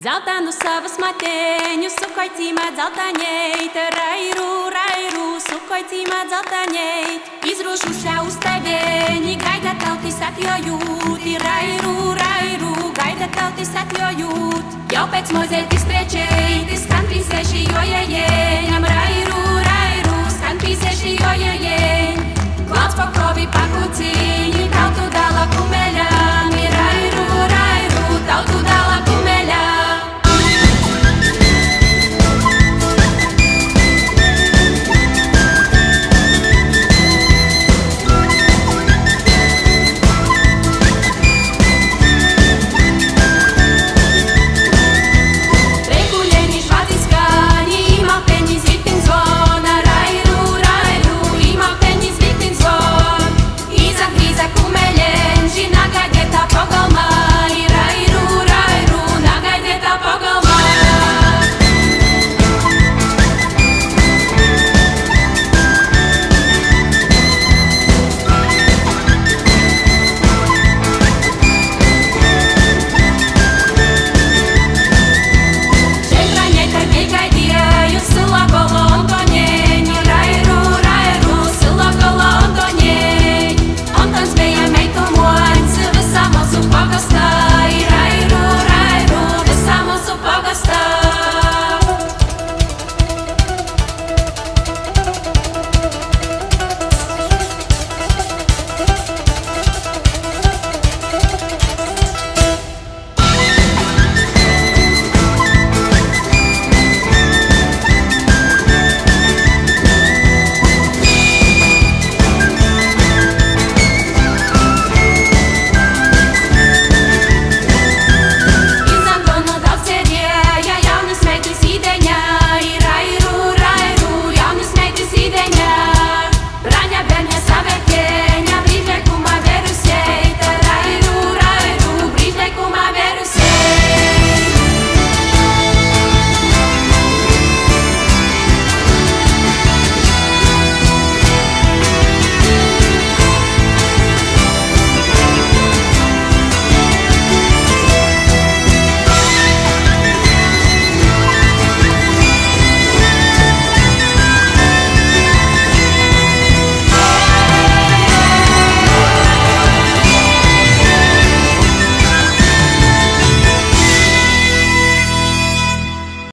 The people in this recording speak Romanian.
Zelta no savas mateņu, sukoicīmā dzeltaņeita, rairu, sukoicīmā dzeltaņeit. Izrūšušā uz tevieni, gaida tautis atjojūt, rairu, gaida tautis atjojūt. Jau pēc mozētis priečeitis, skan pīsēši jojajēņam, rairu, skan pīsēši jojajēņ. Klāts pokrovi pakucīņi, tautu dala kumeļami, rairu, tautu dala kumeļami.